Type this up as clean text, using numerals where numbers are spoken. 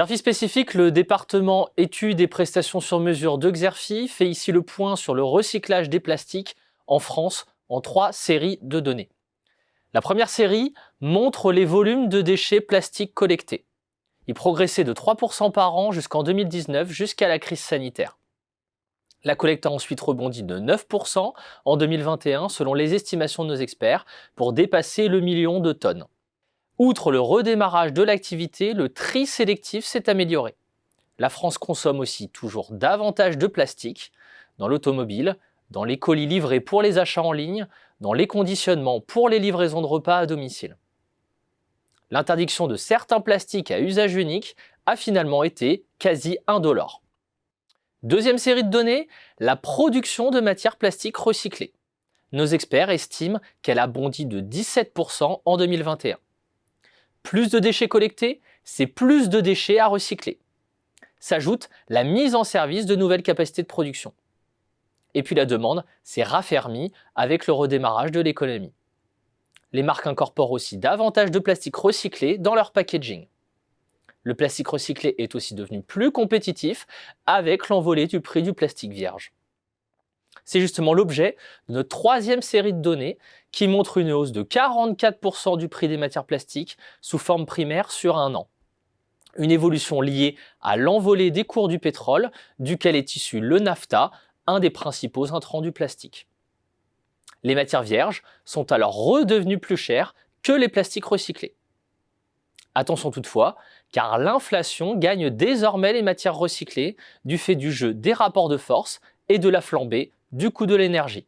Xerfi spécifique, le département études et prestations sur mesure de Xerfi fait ici le point sur le recyclage des plastiques en France en 3 séries de données. La première série montre les volumes de déchets plastiques collectés. Ils progressaient de 3% par an jusqu'en 2019, jusqu'à la crise sanitaire. La collecte a ensuite rebondi de 9% en 2021 selon les estimations de nos experts pour dépasser le million de tonnes. Outre le redémarrage de l'activité, le tri sélectif s'est amélioré. La France consomme aussi toujours davantage de plastique dans l'automobile, dans les colis livrés pour les achats en ligne, dans les conditionnements pour les livraisons de repas à domicile. L'interdiction de certains plastiques à usage unique a finalement été quasi indolore. Deuxième série de données, la production de matières plastiques recyclées. Nos experts estiment qu'elle a bondi de 17% en 2021. Plus de déchets collectés, c'est plus de déchets à recycler. S'ajoute la mise en service de nouvelles capacités de production. Et puis la demande s'est raffermie avec le redémarrage de l'économie. Les marques incorporent aussi davantage de plastique recyclé dans leur packaging. Le plastique recyclé est aussi devenu plus compétitif avec l'envolée du prix du plastique vierge. C'est justement l'objet de notre troisième série de données qui montre une hausse de 44% du prix des matières plastiques sous forme primaire sur un an. Une évolution liée à l'envolée des cours du pétrole, duquel est issu le naphta, un des principaux intrants du plastique. Les matières vierges sont alors redevenues plus chères que les plastiques recyclés. Attention toutefois, car l'inflation gagne désormais les matières recyclées du fait du jeu des rapports de force et de la flambée du coût de l'énergie.